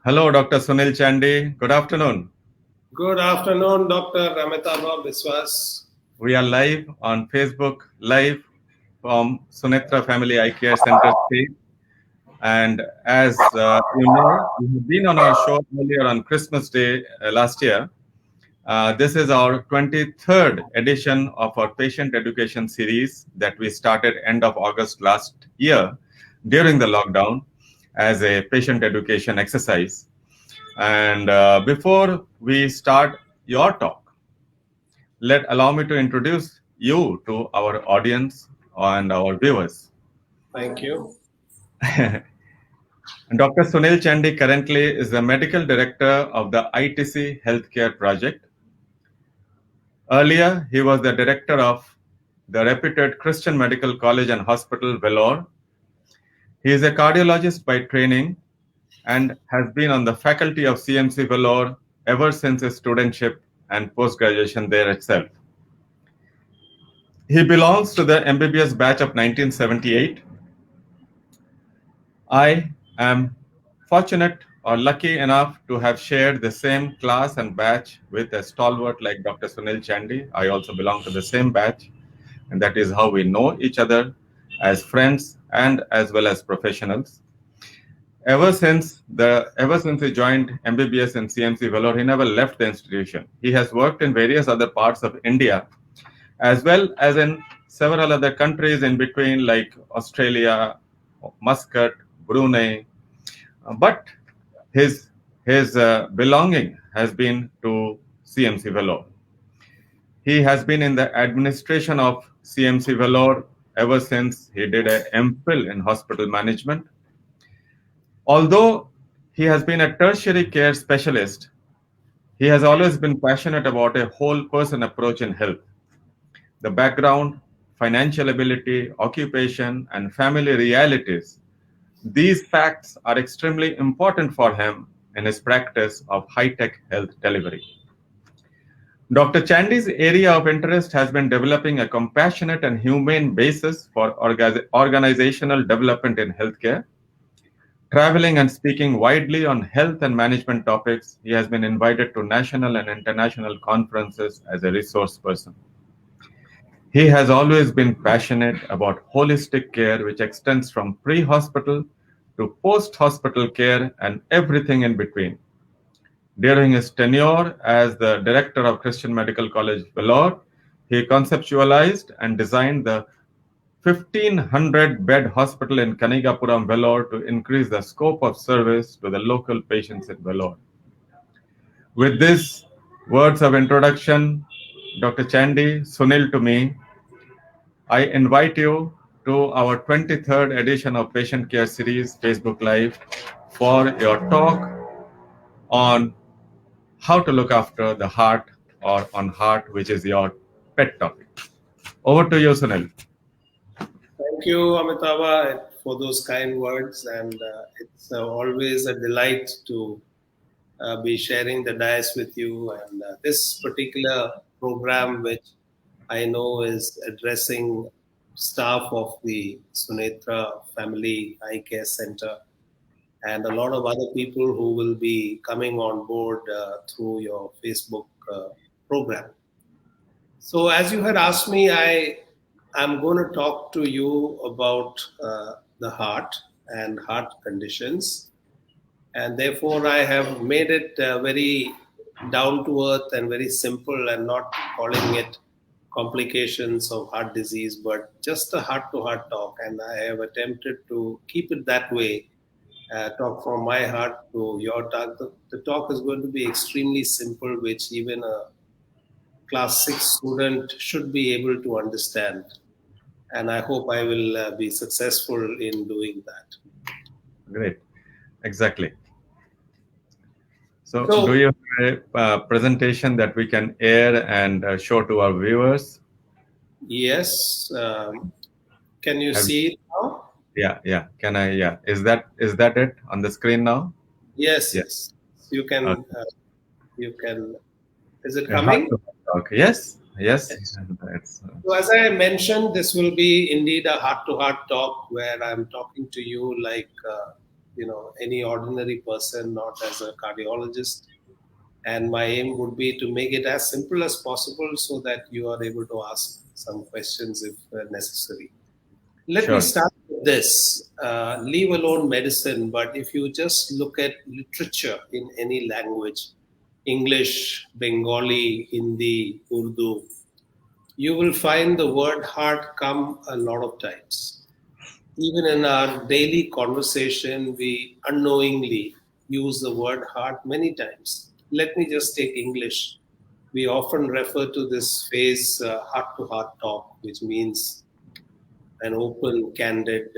Hello, Dr. Sunil Chandy. Good afternoon. Good afternoon, Dr. Amitabh Biswas. We are live on Facebook Live from Sunetra Family Eye Care Center State. And as you know, we have been on our show earlier on Christmas Day last year. This is our 23rd edition of our patient education series that we started end of August last year during the lockdown as a patient education exercise. And before we start your talk, allow me to introduce you to our audience and our viewers. Thank you. Dr. Sunil Chandy currently is the medical director of the ITC Healthcare Project. Earlier, he was the director of the reputed Christian Medical College and Hospital, Vellore. He is a cardiologist by training and has been on the faculty of CMC Vellore ever since his studentship and post-graduation there itself. He belongs to the MBBS batch of 1978. I am fortunate or lucky enough to have shared the same class and batch with a stalwart like Dr. Sunil Chandy. I also belong to the same batch, and that is how we know each other as friends and as well as professionals. Ever since he joined MBBS and CMC Vellore, he never left the institution. He has worked in various other parts of India, as well as in several other countries in between, like Australia, Muscat, Brunei. But his belonging has been to CMC Vellore. He has been in the administration of CMC Vellore ever since he did a MPhil in hospital management. Although he has been a tertiary care specialist, he has always been passionate about a whole person approach in health. The background, financial ability, occupation, and family realities. These facts are extremely important for him in his practice of high-tech health delivery. Dr. Chandy's area of interest has been developing a compassionate and humane basis for organizational development in healthcare. Traveling and speaking widely on health and management topics, he has been invited to national and international conferences as a resource person. He has always been passionate about holistic care, which extends from pre-hospital to post-hospital care and everything in between. During his tenure as the director of Christian Medical College, Vellore, he conceptualized and designed the 1,500-bed hospital in Kanigapuram, Vellore, to increase the scope of service to the local patients in Vellore. With these words of introduction, Dr. Chandy, Sunil to me, I invite you to our 23rd edition of Patient Care Series Facebook Live for your talk on how to look after the heart or on heart, which is your pet topic. Over to you, Sunil. Thank you, Amitabh, for those kind words. And it's always a delight to be sharing the dais with you. And this particular program, which I know is addressing staff of the Sunetra Family Eye Care Center and a lot of other people who will be coming on board through your Facebook program. So, as you had asked me, I'm going to talk to you about the heart and heart conditions. And therefore, I have made it very down to earth and very simple and not calling it complications of heart disease, but just a heart to heart talk. And I have attempted to keep it that way. Talk from my heart to your talk. The talk is going to be extremely simple, which even a class 6 student should be able to understand. And I hope I will be successful in doing that. Great. Exactly. So do you have a presentation that we can air and show to our viewers? Yes. Can you see it now? Yeah. Can I? Yeah. Is that it on the screen now? Yes. You can. Okay. You can. Is it coming? Okay. Yes. So as I mentioned, this will be indeed a heart-to-heart talk where I'm talking to you like any ordinary person, not as a cardiologist. And my aim would be to make it as simple as possible so that you are able to ask some questions if necessary. Let me Sure. start with this. Leave alone medicine, but if you just look at literature in any language, English, Bengali, Hindi, Urdu, you will find the word heart come a lot of times. Even in our daily conversation, we unknowingly use the word heart many times. Let me just take English. We often refer to this phase heart to heart talk, which means an open, candid,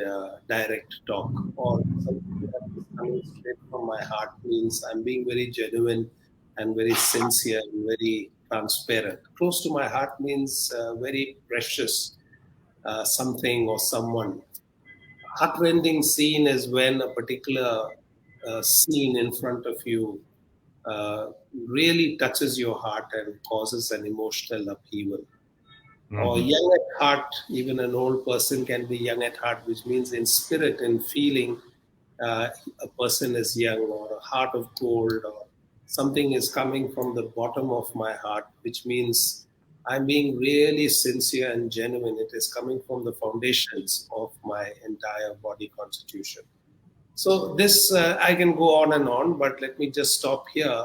direct talk, or something that is coming straight from my heart means I'm being very genuine and very sincere and very transparent. Close to my heart means very precious something or someone. Heartrending scene is when a particular scene in front of you uh, really touches your heart and causes an emotional upheaval. Or Hmm. young at heart, even an old person can be young at heart, which means in spirit and feeling uh, a person is young, or a heart of gold, or something is coming from the bottom of my heart, which means I'm being really sincere and genuine. It is coming from the foundations of my entire body constitution. So this I can go on, but let me just stop here.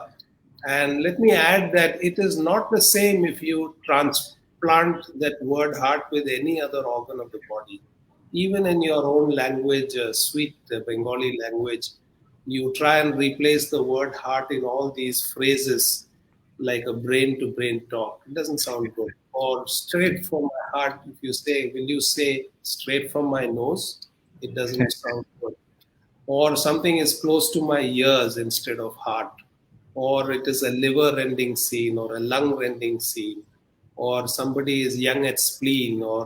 And let me add that it is not the same if you transplant that word heart with any other organ of the body. Even in your own language, sweet Bengali language, you try and replace the word heart in all these phrases like a brain to brain talk. It doesn't sound good. Or straight from my heart, if you say, will you say straight from my nose? It doesn't sound good. Or something is close to my ears instead of heart, or it is a liver rending scene or a lung rending scene, or somebody is young at spleen, or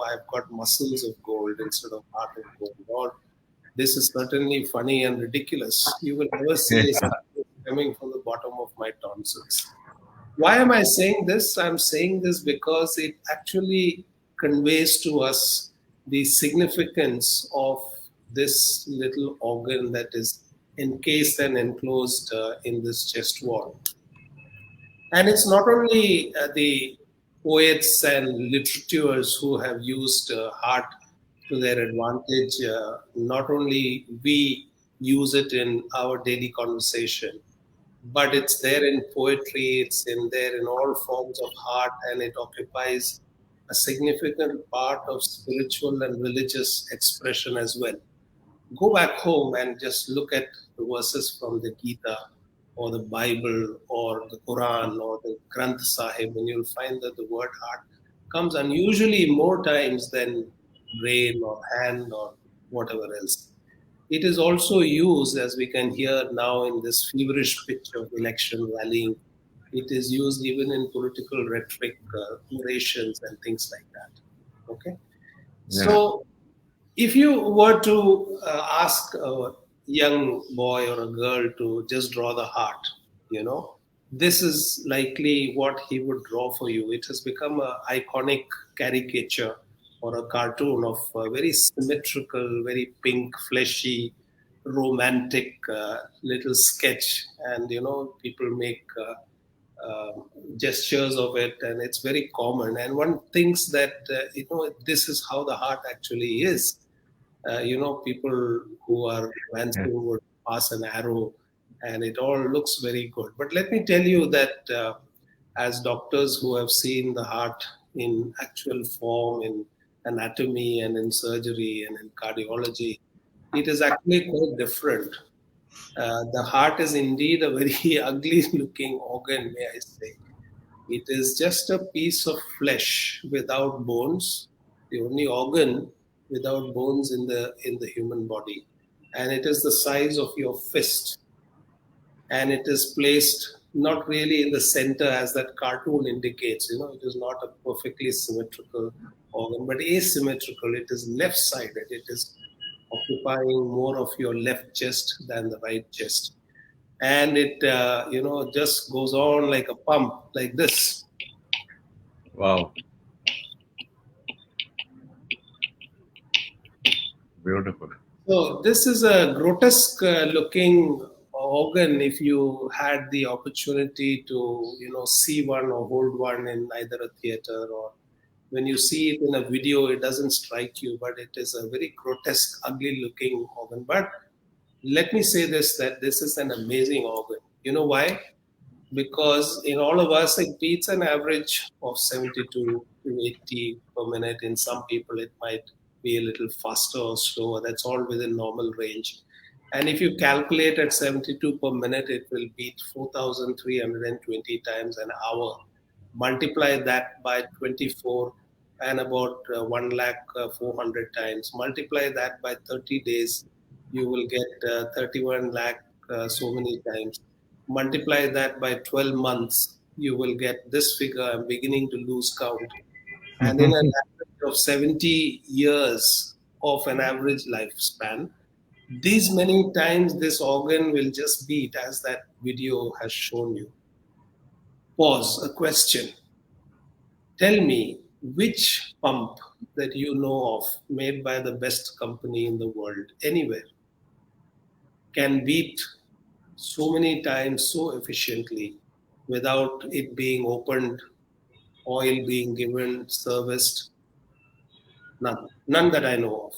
I've got muscles of gold instead of heart of gold, or this is certainly funny and ridiculous. You will never say Yeah. something coming from the bottom of my tonsils. Why am I saying this? I'm saying this because it actually conveys to us the significance of this little organ that is encased and enclosed in this chest wall. And it's not only the poets and literateurs who have used art to their advantage. Not only we use it in our daily conversation, but it's there in poetry, it's in there in all forms of art, and it occupies a significant part of spiritual and religious expression as well. Go back home and just look at the verses from the Gita or the Bible or the Quran or the Granth Sahib, and you'll find that the word heart comes unusually more times than brain or hand or whatever else. It is also used, as we can hear now in this feverish pitch of election rallying, it is used even in political rhetoric, orations, and things like that. Okay? Yeah. So if you were to ask a young boy or a girl to just draw the heart, you know, this is likely what he would draw for you. It has become an iconic caricature or a cartoon of a very symmetrical, very pink, fleshy, romantic little sketch. And, people make gestures of it, and it's very common. And one thinks that, this is how the heart actually is. People who are Yeah. advancing would pass an arrow, and it all looks very good. But let me tell you that as doctors who have seen the heart in actual form, in anatomy and in surgery and in cardiology, it is actually quite different. The heart is indeed a very ugly looking organ, may I say. It is just a piece of flesh without bones, the only organ without bones in the human body, and it is the size of your fist, and it is placed not really in the center as that cartoon indicates. It is not a perfectly symmetrical organ, but asymmetrical. It is left-sided. It is occupying more of your left chest than the right chest, and it just goes on like a pump, like this. Wow. Beautiful. So this is a grotesque looking organ. If you had the opportunity to, see one or hold one in either a theater, or when you see it in a video, it doesn't strike you, but it is a very grotesque, ugly looking organ. But let me say this, that this is an amazing organ. You know why? Because in all of us, it beats an average of 72 to 80 per minute. In some people, it might be a little faster or slower. That's all within normal range. And if you calculate at 72 per minute, it will beat 4,320 times an hour. Multiply that by 24 and about 1 lakh 400 times. Multiply that by 30 days, you will get 31 lakh so many times. Multiply that by 12 months, you will get this figure. I'm beginning to lose count. And in an average of 70 years of an average lifespan, these many times this organ will just beat, as that video has shown you. Pause, a question. Tell me which pump that you know of, made by the best company in the world, anywhere, can beat so many times so efficiently without it being opened, oil being given, serviced. None that I know of.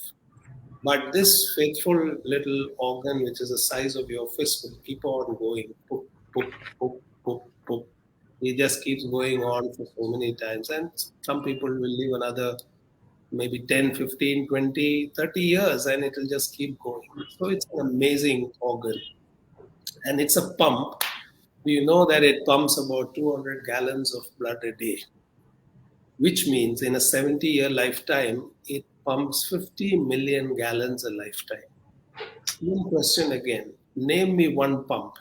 But this faithful little organ, which is the size of your fist, will keep on going. Poop, poop, poop, poop, poop. It just keeps going on for so many times. And some people will live another maybe 10, 15, 20, 30 years, and it will just keep going. So it's an amazing organ. And it's a pump. You know that it pumps about 200 gallons of blood a day, which means in a 70-year lifetime, it pumps 50 million gallons a lifetime. Same question again. Name me one pump,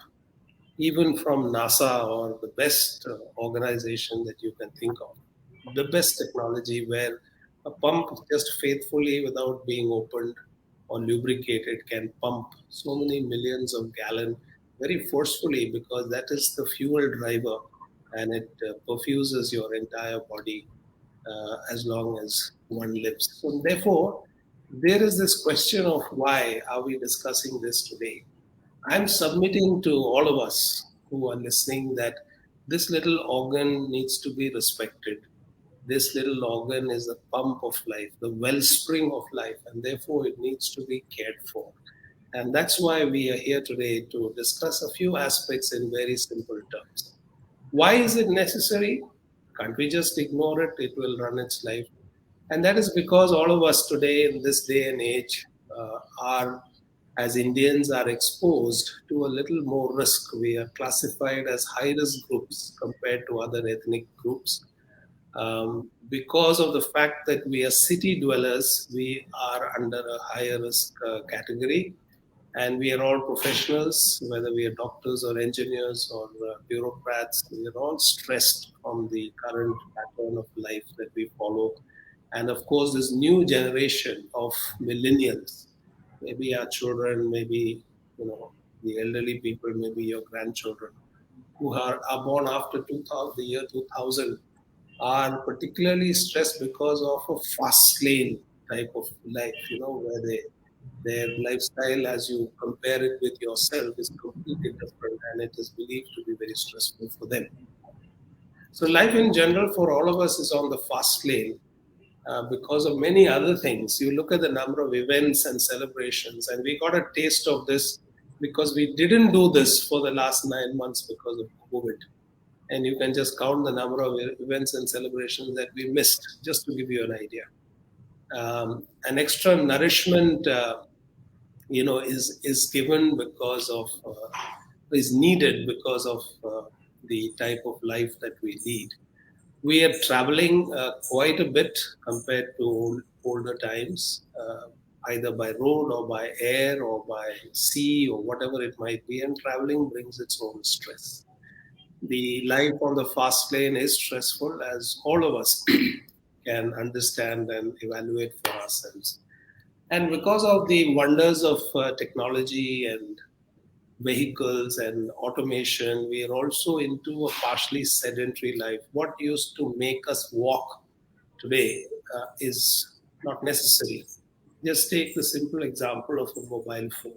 even from NASA or the best organization that you can think of, the best technology where a pump just faithfully, without being opened or lubricated, can pump so many millions of gallons very forcefully, because that is the fuel driver, and it perfuses your entire body as long as one lives. So therefore, there is this question of why are we discussing this today? I'm submitting to all of us who are listening that this little organ needs to be respected. This little organ is the pump of life, the wellspring of life, and therefore it needs to be cared for. And that's why we are here today to discuss a few aspects in very simple terms. Why is it necessary? Can't we just ignore it? It will run its life. And that is because all of us today, in this day and age, are, as Indians, are exposed to a little more risk. We are classified as high risk groups compared to other ethnic groups. Because of the fact that we are city dwellers, we are under a higher risk category, and we are all professionals, whether we are doctors or engineers or bureaucrats. We are all stressed from the current pattern of life that we follow. And of course, this new generation of millennials, maybe our children, maybe the elderly people, maybe your grandchildren, who are born after 2000, the year 2000, are particularly stressed because of a fast lane type of life, where their lifestyle, as you compare it with yourself, is completely different, and it is believed to be very stressful for them. So life in general for all of us is on the fast lane, because of many other things. You look at the number of events and celebrations, and we got a taste of this because we didn't do this for the last 9 months because of COVID. And you can just count the number of events and celebrations that we missed, just to give you an idea. An extra nourishment, is given because of is needed because of the type of life that we lead. We are traveling quite a bit compared to older times, either by road or by air or by sea or whatever it might be, and traveling brings its own stress. The life on the fast lane is stressful, as all of us can understand and evaluate for ourselves. And because of the wonders of technology and vehicles and automation, we are also into a partially sedentary life. What used to make us walk today is not necessary. Just take the simple example of a mobile phone.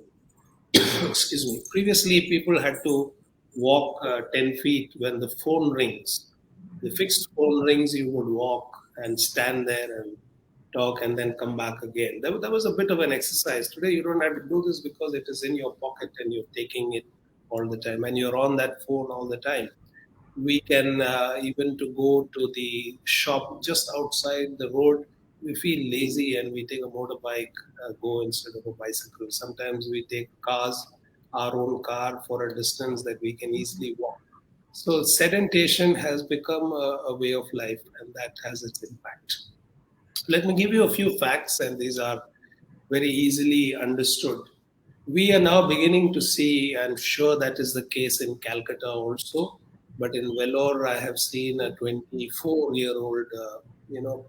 Excuse me. Previously, people had to walk 10 feet when the phone rings. The fixed phone rings, you would walk and stand there and talk and then come back again. That was a bit of an exercise. Today, you don't have to do this because it is in your pocket and you're taking it all the time and you're on that phone all the time. We can even to go to the shop just outside the road. We feel lazy and we take a motorbike, go instead of a bicycle. Sometimes we take cars, our own car for a distance that we can easily walk. So sedentation has become a way of life, and that has its impact. Let me give you a few facts, and these are very easily understood. We are now beginning to see, I'm sure that is the case in Calcutta also, but in Vellore, I have seen a 24-year-old,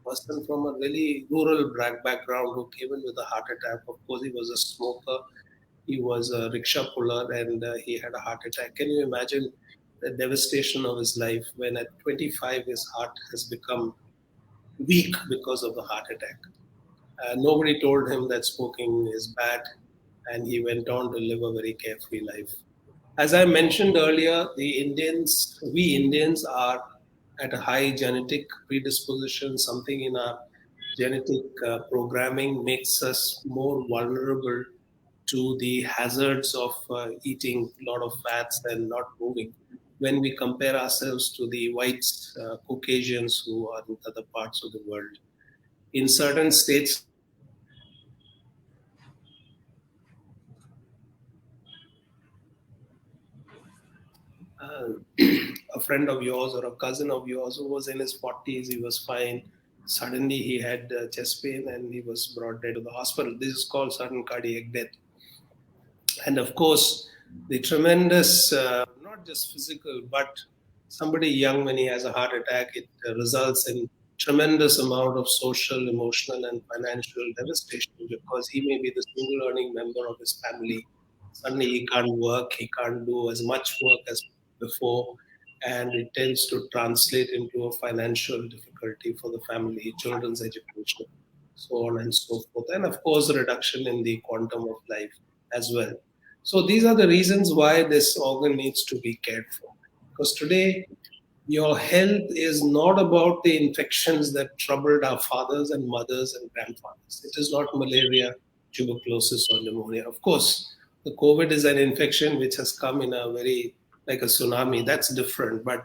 person from a really rural background who came in with a heart attack. Of course, he was a smoker, he was a rickshaw puller, and he had a heart attack. Can you imagine the devastation of his life when at 25 his heart has become weak because of the heart attack? Nobody told him that smoking is bad, and he went on to live a very carefree life. As I mentioned earlier, we Indians are at a high genetic predisposition. Something in our genetic programming makes us more vulnerable to the hazards of eating a lot of fats and not moving when we compare ourselves to the whites, Caucasians who are in other parts of the world. In certain states like Rajasthan, a friend of yours or a cousin of yours who was in his 40s, he was fine. Suddenly he had chest pain and he was brought there to the hospital. This is called sudden cardiac death. And of course, the tremendous, not just physical, but somebody young when he has a heart attack, it results in tremendous amount of social, emotional, and financial devastation because he may be the single earning member of his family. Suddenly, he can't work, he can't do as much work as before, and it tends to translate into a financial difficulty for the family, children's education, so on and so forth, and of course, a reduction in the quantum of life as well. So these are the reasons why this organ needs to be cared for. Because today, your health is not about the infections that troubled our fathers and mothers and grandfathers. It is not malaria, tuberculosis, or pneumonia. Of course, the COVID is an infection which has come in a very like a tsunami. That's different. But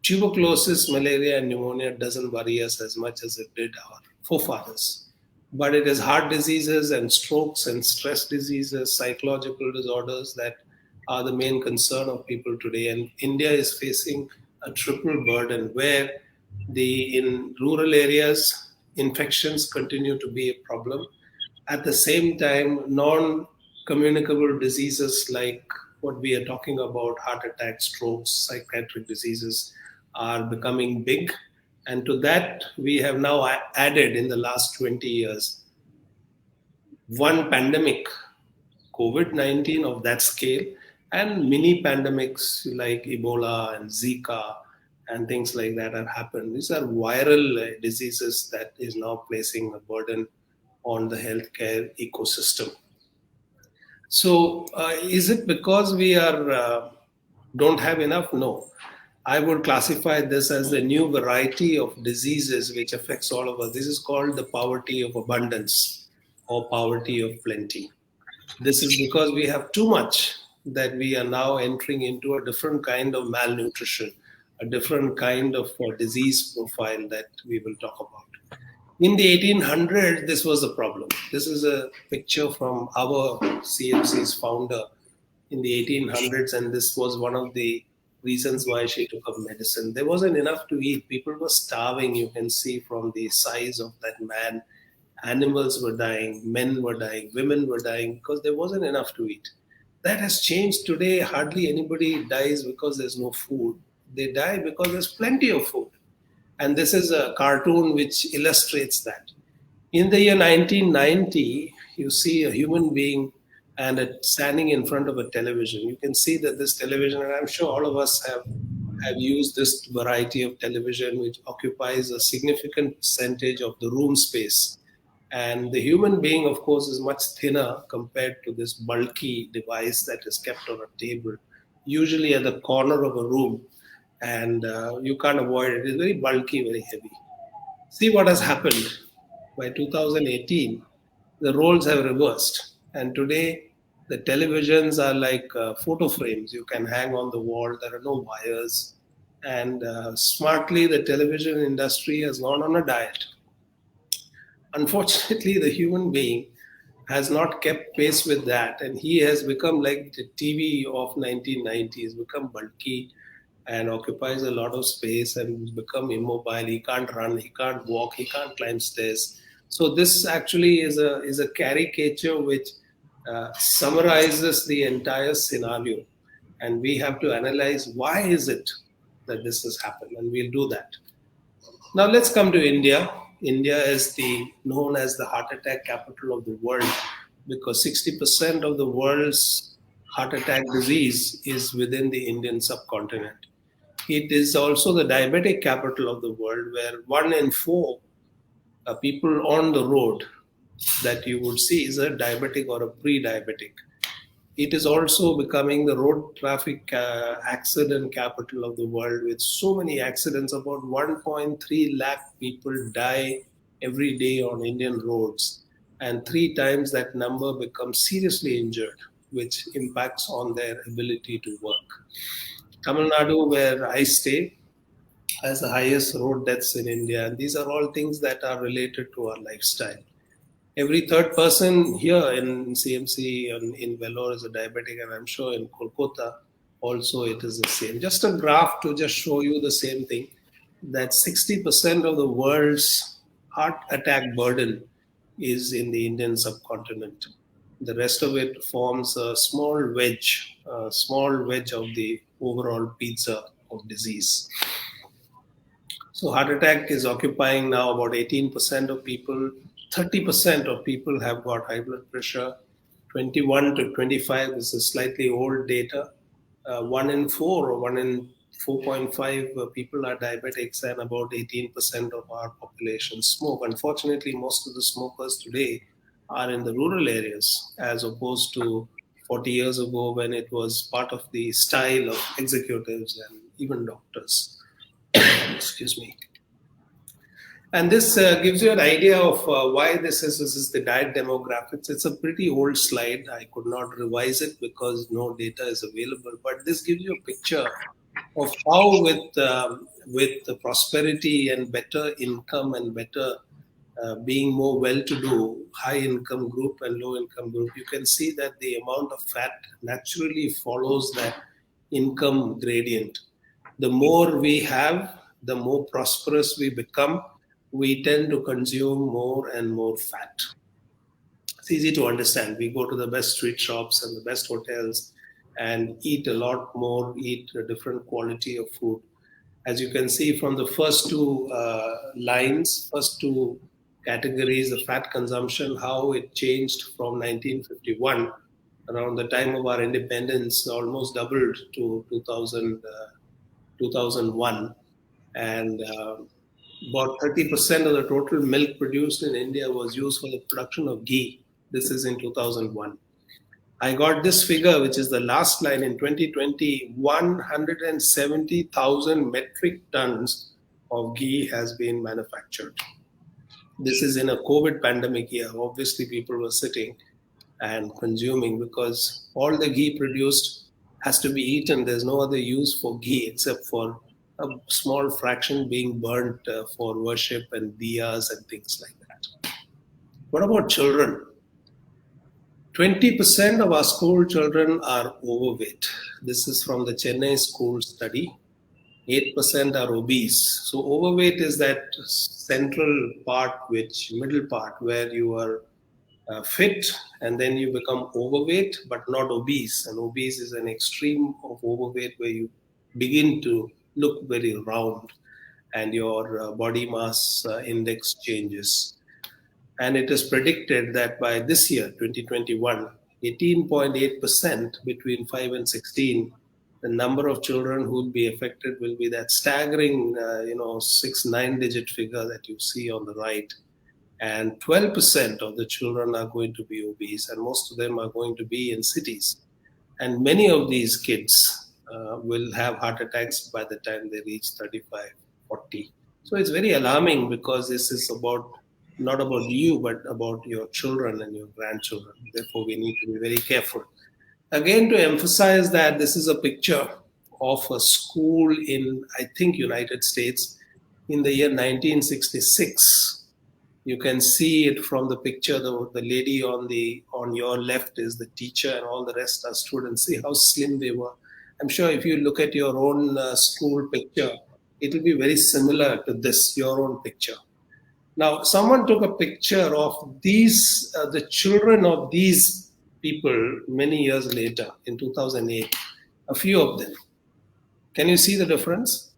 tuberculosis, malaria, and pneumonia doesn't worry us as much as it did our forefathers. But it is heart diseases and strokes and stress diseases, psychological disorders that are the main concern of people today. And India is facing a triple burden where the in rural areas infections continue to be a problem. At the same time, non communicable diseases like what we are talking about, heart attacks, strokes, psychiatric diseases, are becoming big. And to that, we have now added in the last 20 years one pandemic, COVID-19 of that scale, and mini pandemics like Ebola and Zika and things like that have happened. These are viral diseases that is now placing a burden on the healthcare ecosystem. So, is it because we are don't have enough? No. I would classify this as the new variety of diseases which affects all of us. This is called the poverty of abundance or poverty of plenty. This is because we have too much that we are now entering into a different kind of malnutrition, a different kind of disease profile that we will talk about. In the 1800s, this was a problem. This is a picture from our CMC's founder in the 1800s, and this was one of the reasons why she took up medicine. There wasn't enough to eat. People were starving. You can see from the size of that man. Animals were dying, men were dying, women were dying because there wasn't enough to eat. That has changed today. Hardly anybody dies because there's no food. They die because there's plenty of food. And this is a cartoon which illustrates that. In the year 1990, you see a human being and standing in front of a television. You can see that this television, and I'm sure all of us have used this variety of television, which occupies a significant percentage of the room space. And the human being, of course, is much thinner compared to this bulky device that is kept on a table, usually at the corner of a room, and you can't avoid it. It's very bulky, very heavy. See what has happened. By 2018, the roles have reversed, and today the televisions are like photo frames you can hang on the wall. There are no wires, and smartly, the television industry has gone on a diet. Unfortunately, the human being has not kept pace with that, and he has become like the TV of 1990s, become bulky and occupies a lot of space and become immobile. He can't run, he can't walk, he can't climb stairs. So this actually is a caricature which summarizes the entire scenario, and we have to analyze why is it that this has happened, and we'll do that. Now let's come to India. India is the known as the heart attack capital of the world because 60% of the world's heart attack disease is within the Indian subcontinent. It is also the diabetic capital of the world, where one in four people on the road that you would see is a diabetic or a pre-diabetic. It is also becoming the road traffic accident capital of the world with so many accidents. About 1.3 lakh people die every day on Indian roads, and three times that number becomes seriously injured, which impacts on their ability to work. Tamil Nadu, where I stay, has the highest road deaths in India, and these are all things that are related to our lifestyle. Every third person here in CMC and in Vellore is a diabetic, and I'm sure in Kolkata also it is the same. Just a graph to just show you the same thing, that 60% of the world's heart attack burden is in the Indian subcontinent. The rest of it forms a small wedge of the overall pizza of disease. So heart attack is occupying now about 18% of people. 30% of people have got high blood pressure. 21 to 25 is a slightly old data. One in four or one in 4.5 people are diabetics, and about 18% of our population smoke. Unfortunately, most of the smokers today are in the rural areas as opposed to 40 years ago when it was part of the style of executives and even doctors. Excuse me. And this gives you an idea of why this is the diet demographics. It's a pretty old slide. I could not revise it because no data is available. But this gives you a picture of how, with the prosperity and better income and better being more well-to-do, high-income group and low-income group, you can see that the amount of fat naturally follows that income gradient. The more we have, the more prosperous we become. We tend to consume more and more fat. It's easy to understand. We go to the best street shops and the best hotels and eat a lot more, eat a different quality of food. As you can see from the first two lines, first two categories, the fat consumption, how it changed from 1951, around the time of our independence, almost doubled to 2001. And about 30% of the total milk produced in India was used for the production of ghee. This is in 2001. I got this figure, which is the last line in 2020, 170,000 metric tons of ghee has been manufactured. This is in a COVID pandemic year. Obviously, people were sitting and consuming because all the ghee produced has to be eaten. There's no other use for ghee except for a small fraction being burnt for worship and diyas and things like that. What about children? 20% of our school children are overweight. This is from the Chennai school study. 8% are obese. So overweight is that central part, middle part, where you are fit and then you become overweight but not obese. And obese is an extreme of overweight where you begin to look very round and your body mass index changes. And it is predicted that by this year, 2021, 18.8% between 5 and 16, the number of children who will be affected will be that staggering, 9 digit figure that you see on the right. and 12% of the children are going to be obese, and most of them are going to be in cities. And many of these kids will have heart attacks by the time they reach 35, 40. So it's very alarming because this is about not about you, but about your children and your grandchildren. Therefore, we need to be very careful. Again, to emphasize that this is a picture of a school in, I think, United States in the year 1966. You can see it from the picture. The lady on your left is the teacher, and all the rest are students. See how slim they were. I'm sure if you look at your own school picture, it will be very similar to this, your own picture. Now, someone took a picture of these, the children of these people many years later in 2008, a few of them. Can you see the difference?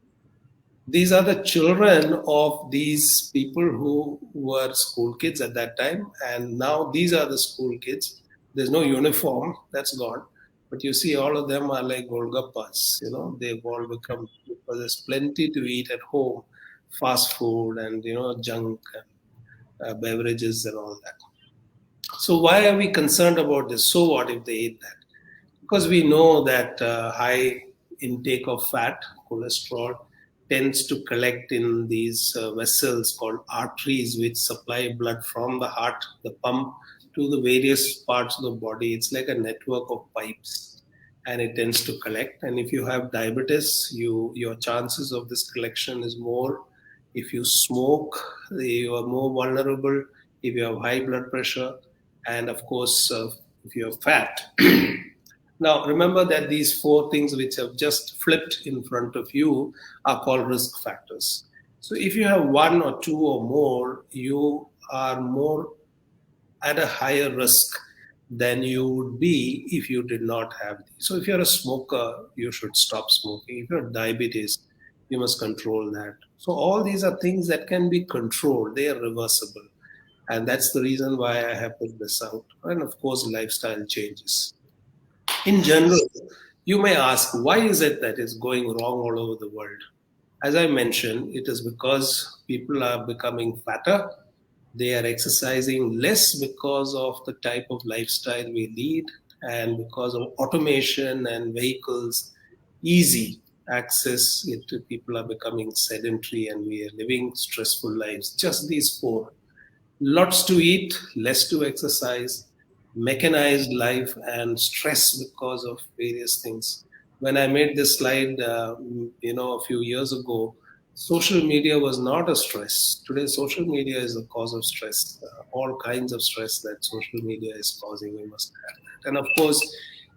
These are the children of these people who were school kids at that time, and now these are the school kids. There's no uniform, that's gone. But you see, all of them are like Golgappas, they've all become, because there's plenty to eat at home, fast food and, junk and beverages and all that. So, why are we concerned about this? So, what if they eat that? Because we know that high intake of fat, cholesterol, tends to collect in these vessels called arteries, which supply blood from the heart, the pump, to the various parts of the body. It's like a network of pipes, and it tends to collect. And if you have diabetes, your chances of this collection is more. If you smoke, you are more vulnerable. If you have high blood pressure, and of course, if you have fat. Now, remember that these four things which have just flipped in front of you are called risk factors. So, if you have one or two or more, you are more at a higher risk than you would be if you did not have these. So, if you're a smoker, you should stop smoking. If you have diabetes, you must control that. So, all these are things that can be controlled, they are reversible. And that's the reason why I have put this out. And of course, lifestyle changes. In general, you may ask, why is it that is going wrong all over the world? As I mentioned, it is because people are becoming fatter. They are exercising less because of the type of lifestyle we lead and because of automation and vehicles, easy access. People are becoming sedentary and we are living stressful lives. Just these four. Lots to eat, less to exercise, mechanized life, and stress because of various things. When I made this slide, a few years ago, social media was not a stress. Today, social media is the cause of stress. All kinds of stress that social media is causing, we must have that. And of course,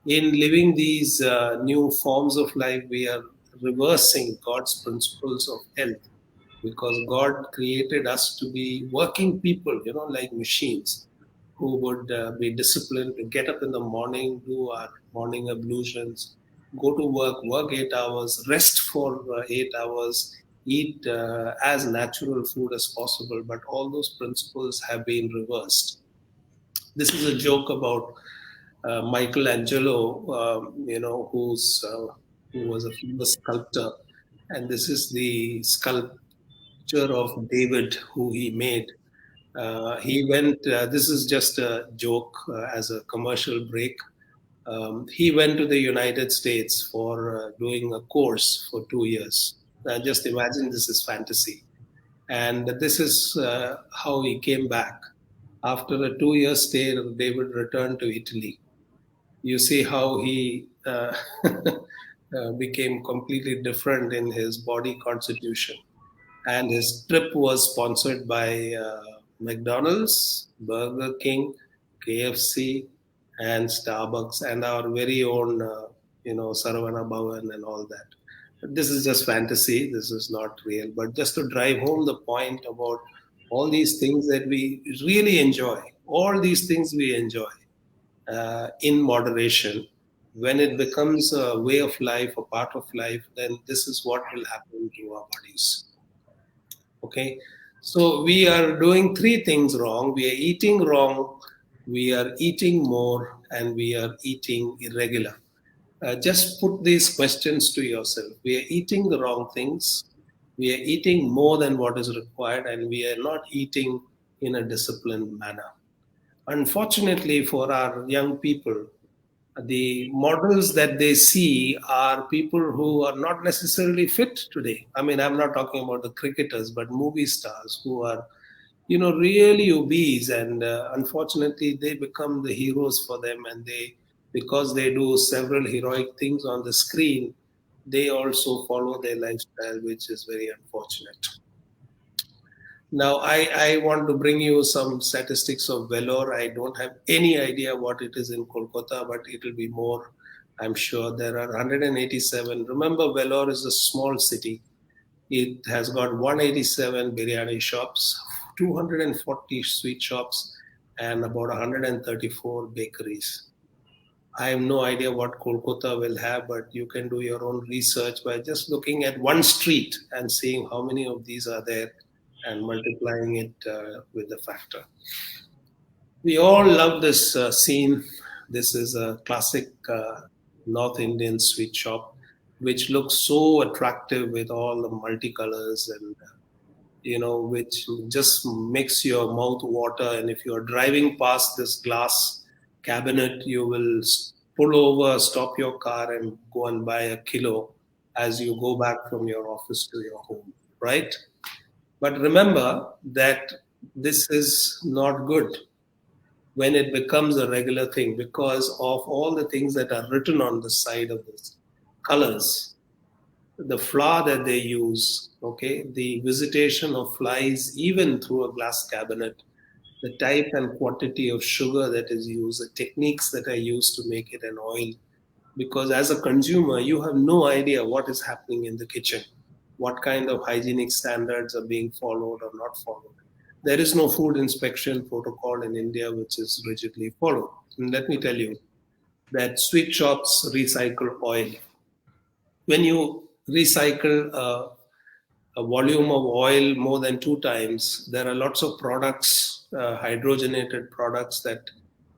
in living these new forms of life, we are reversing God's principles of health because God created us to be working people, like machines who would be disciplined to get up in the morning, do our morning ablutions, go to work 8 hours, rest for 8 hours, eat as natural food as possible. But all those principles have been reversed. This is a joke about Michelangelo, who was a famous sculptor, and this is the sculpture of David who he made. He went, this is just a joke as a commercial break. He went to the United States for doing a course for 2 years. Just imagine this is fantasy. And this is how he came back. After a 2 year stay, David returned to Italy. You see how he became completely different in his body constitution. And his trip was sponsored by McDonald's, Burger King, KFC, and Starbucks, and our very own, Saravana Bhavan and all that. This is just fantasy. This is not real. But just to drive home the point about all these things that we really enjoy, all these things we enjoy in moderation. When it becomes a way of life, a part of life, then this is what will happen to our bodies. Okay, so we are doing three things wrong. We are eating wrong, we are eating more, and we are eating irregular. Just put these questions to yourself. We are eating the wrong things, we are eating more than what is required, and we are not eating in a disciplined manner. Unfortunately, for our young people, the models that they see are people who are not necessarily fit today. I mean, I'm not talking about the cricketers, but movie stars who are, really obese, and unfortunately, they become the heroes for them, and because they do several heroic things on the screen, they also follow their lifestyle, which is very unfortunate. Now, I want to bring you some statistics of Vellore. I don't have any idea what it is in Kolkata, but it will be more. I'm sure there are 187. Remember, Vellore is a small city. It has got 187 biryani shops, 240 sweet shops, and about 134 bakeries. I have no idea what Kolkata will have, but you can do your own research by just looking at one street and seeing how many of these are there and multiplying it with the factor. We all love this scene. This is a classic North Indian sweet shop, which looks so attractive with all the multicolors and which just makes your mouth water. And if you're driving past this glass cabinet, you will pull over, stop your car, and go and buy a kilo as you go back from your office to your home, right? But remember that this is not good when it becomes a regular thing because of all the things that are written on the side of this colors, the flour that they use, okay, the visitation of flies even through a glass cabinet, the type and quantity of sugar that is used, the techniques that are used to make it an oil. Because as a consumer, you have no idea what is happening in the kitchen, what kind of hygienic standards are being followed or not followed. There is no food inspection protocol in India which is rigidly followed. And let me tell you that sweet shops recycle oil. When you recycle a volume of oil more than two times, there are lots of products, hydrogenated products that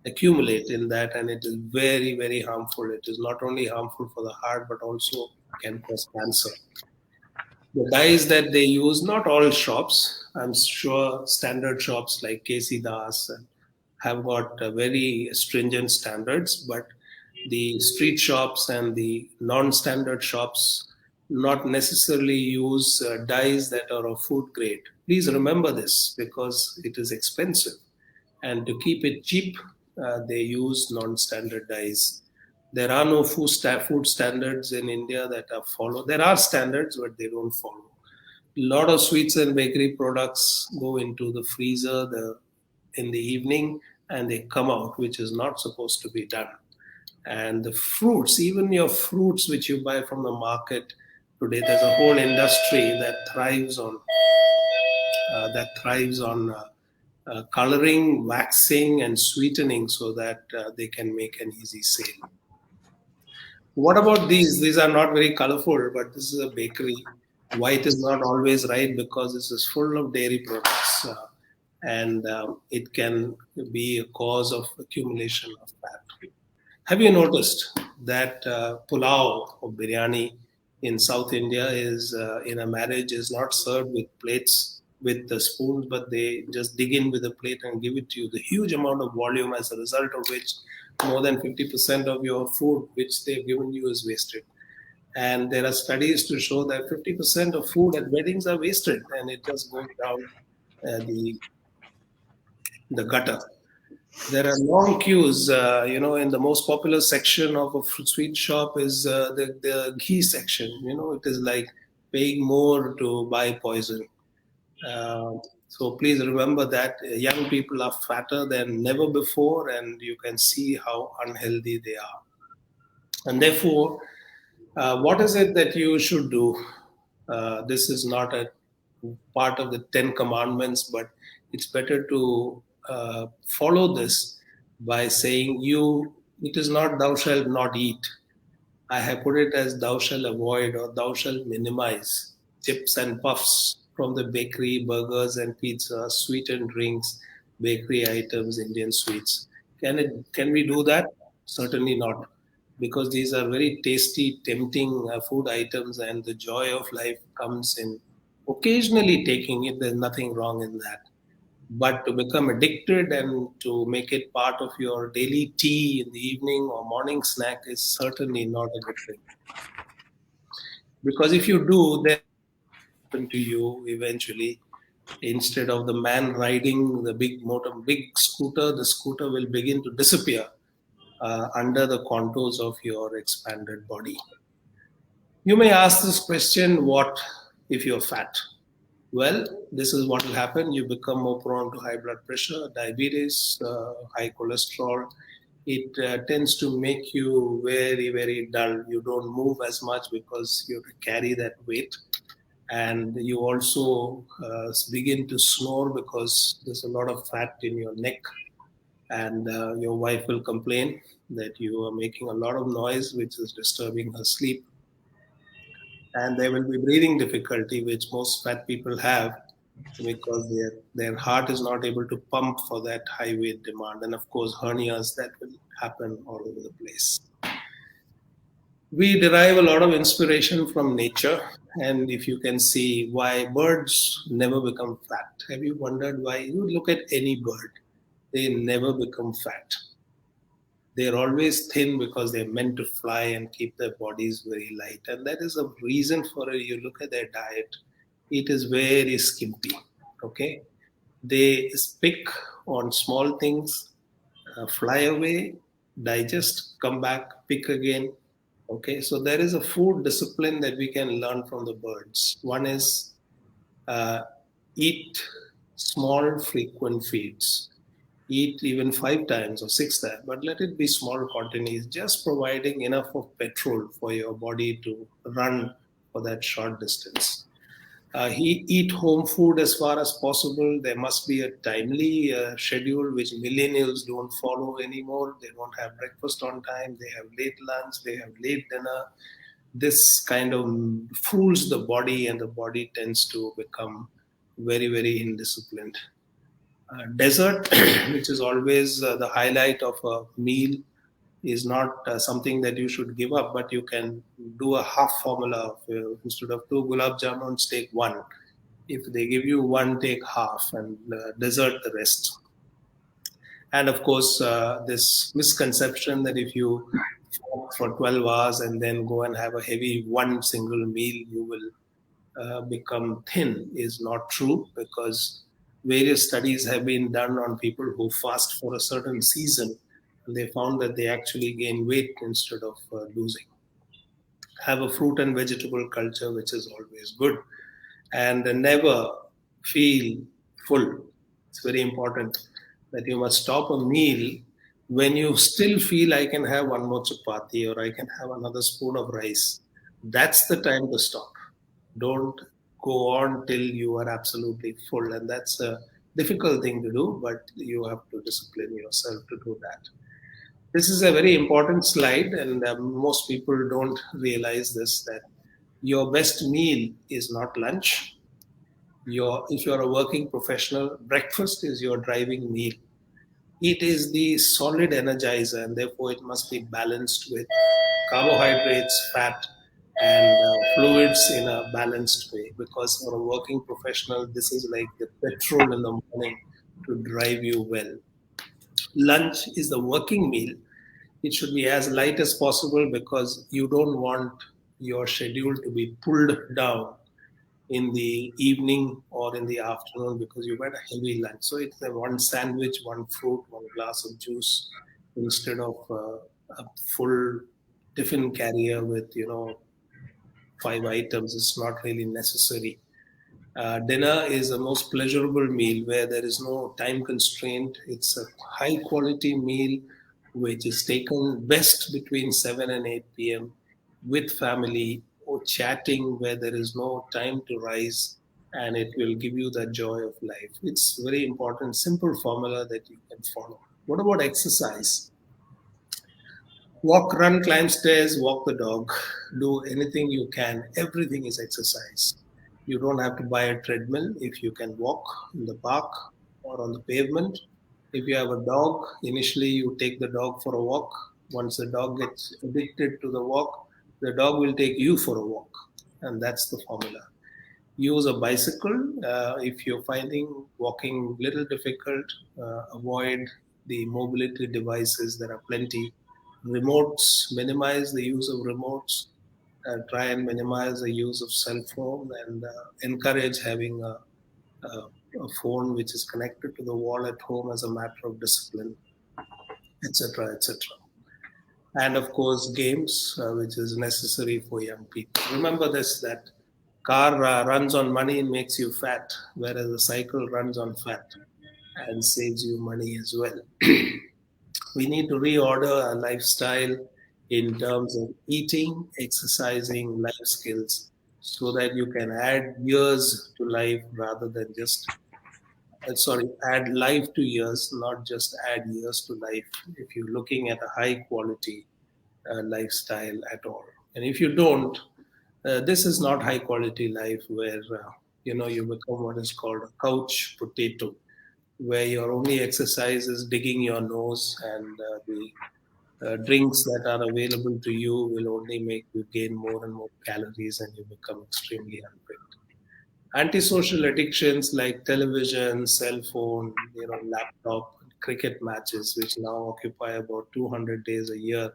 accumulate in that, and it is very, very harmful. It is not only harmful for the heart, but also can cause cancer. The dyes that they use, not all shops, I'm sure standard shops like KC Das have got very stringent standards, but the street shops and the non-standard shops not necessarily use dyes that are of food grade. Please remember this because it is expensive. And to keep it cheap, they use non-standard dyes. There are no food standards in India that are followed. There are standards, but they don't follow. A lot of sweets and bakery products go into the freezer in the evening and they come out, which is not supposed to be done. And the fruits, even your fruits which you buy from the market today, there's a whole industry that thrives on coloring, waxing, and sweetening so that they can make an easy sale. What about these? These are not very colorful, but this is a bakery. White is not always right because this is full of dairy products, and it can be a cause of accumulation of fat. Have you noticed that pulao or biryani in South India is in a marriage is not served with plates with the spoons, but they just dig in with a plate and give it to you. The huge amount of volume as a result of which more than 50% of your food which they've given you is wasted. And there are studies to show that 50% of food at weddings are wasted and it just goes down the gutter. There are long queues. In the most popular section of a sweet shop is the ghee section. It is like paying more to buy poison. Uh, so please remember that young people are fatter than never before, and you can see how unhealthy they are. And therefore, what is it that you should do? This is not a part of the Ten Commandments, but it's better to follow this by saying, "You, it is not thou shalt not eat." I have put it as thou shalt avoid or thou shalt minimize chips and puffs from the bakery, burgers and pizza, sweetened drinks, bakery items, Indian sweets. Can we do that? Certainly not, because these are very tasty, tempting food items, and the joy of life comes in occasionally taking it. There's nothing wrong in that. But to become addicted and to make it part of your daily tea in the evening or morning snack is certainly not a good thing. Because if you do, then happen to you eventually. Instead of the man riding the big scooter, the scooter will begin to disappear under the contours of your expanded body. You may ask this question: what if you're fat? Well, this is what will happen. You become more prone to high blood pressure, diabetes, high cholesterol. It tends to make you very, very dull. You don't move as much because you have to carry that weight. And you also begin to snore because there's a lot of fat in your neck. And your wife will complain that you are making a lot of noise, which is disturbing her sleep. And there will be breathing difficulty, which most fat people have because their heart is not able to pump for that high weight demand. And of course, hernias that will happen all over the place. We derive a lot of inspiration from nature. And if you can see why birds never become fat, have you wondered why? You look at any bird, they never become fat. They're always thin because they're meant to fly and keep their bodies very light. And that is a reason for it. You look at their diet, it is very skimpy. Okay. They pick on small things, fly away, digest, come back, pick again. Okay. So there is a food discipline that we can learn from the birds. One is uh, eat small, frequent feeds. Eat even 5 times or 6 times, but let it be small quantities, just providing enough of petrol for your body to run for that short distance. Eat home food as far as possible. There must be a timely schedule which millennials don't follow anymore. They don't have breakfast on time. They have late lunch. They have late dinner. This kind of fools the body, and the body tends to become very, very indisciplined. Dessert, which is always the highlight of a meal, is not something that you should give up, but you can do a half formula. Instead of two gulab jamuns, take one. If they give you one, take half and dessert the rest. And of course, this misconception that if you walk for 12 hours and then go and have a heavy one single meal, you will become thin is not true, because various studies have been done on people who fast for a certain season, and they found that they actually gain weight instead of losing. Have a fruit and vegetable culture, which is always good, and never feel full. It's very important that you must stop a meal when you still feel I can have one more chapati or I can have another spoon of rice. That's the time to stop. Don't go on till you are absolutely full. And that's a difficult thing to do, but you have to discipline yourself to do that. This is a very important slide, and most people don't realize this, that your best meal is not lunch. If you're a working professional, breakfast is your driving meal. It is the solid energizer, and therefore it must be balanced with carbohydrates, fat, and fluids in a balanced way. Because for a working professional, this is like the petrol in the morning to drive you well. Lunch is the working meal. It should be as light as possible because you don't want your schedule to be pulled down in the evening or in the afternoon because you've had a heavy lunch. So it's a one sandwich, one fruit, one glass of juice instead of a full tiffin carrier with 5 items. It's not really necessary. Dinner is the most pleasurable meal where there is no time constraint. It's a high quality meal which is taken best between 7 and 8 p.m. with family or chatting where there is no time to rise, and it will give you the joy of life. It's very important, simple formula that you can follow. What about exercise? Walk, run, climb stairs, walk the dog, do anything you can. Everything is exercise. You don't have to buy a treadmill if you can walk in the park or on the pavement. If you have a dog, initially you take the dog for a walk. Once the dog gets addicted to the walk, the dog will take you for a walk. And that's the formula. Use a bicycle. If you're finding walking little difficult, avoid the mobility devices. There are plenty. Remotes, minimize the use of remotes. Try and minimize the use of cell phone, and encourage having a phone which is connected to the wall at home as a matter of discipline, etc., etc. And of course games, which is necessary for young people. Remember this, that car runs on money and makes you fat, whereas a cycle runs on fat and saves you money as well. We need to reorder our lifestyle in terms of eating, exercising, life skills, so that you can add years to life rather than just sorry, add life to years, not just add years to life. If you're looking at a high quality lifestyle at all. And if you don't, this is not high quality life where you become what is called a couch potato, where your only exercise is digging your nose, and the drinks that are available to you will only make you gain more and more calories, and you become extremely unfit. Antisocial addictions like television, cell phone, laptop, cricket matches, which now occupy about 200 days a year,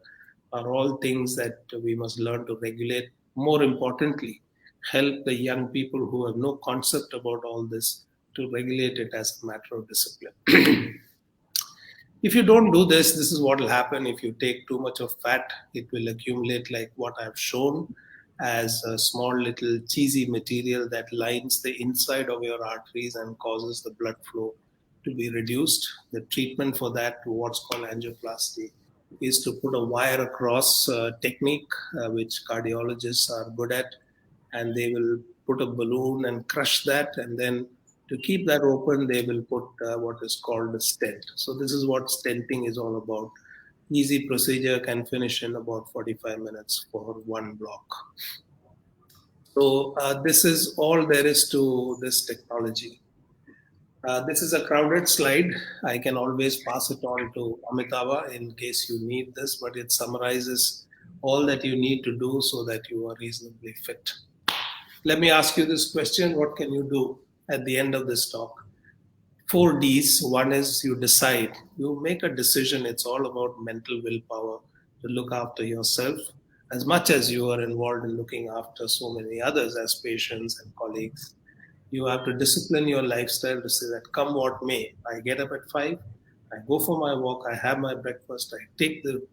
are all things that we must learn to regulate. More importantly, help the young people who have no concept about all this to regulate it as a matter of discipline. If you don't do this, this is what will happen. If you take too much of fat, it will accumulate like what I've shown as a small little cheesy material that lines the inside of your arteries and causes the blood flow to be reduced. The treatment for that, what's called angioplasty, is to put a wire across technique, which cardiologists are good at, and they will put a balloon and crush that, and then to keep that open they will put what is called a stent. So this is what stenting is all about. Easy procedure, can finish in about 45 minutes for one block. So this is all there is to this technology. This is a crowded slide. I can always pass it on to Amitava in case you need this, but it summarizes all that you need to do so that you are reasonably fit. Let me ask you this question: what can you do at the end of this talk? Four D's. One is you decide, you make a decision. It's all about mental willpower to look after yourself as much as you are involved in looking after so many others as patients and colleagues. You have to discipline your lifestyle to say that come what may, I get up at 5, I go for my walk, I have my breakfast, I take the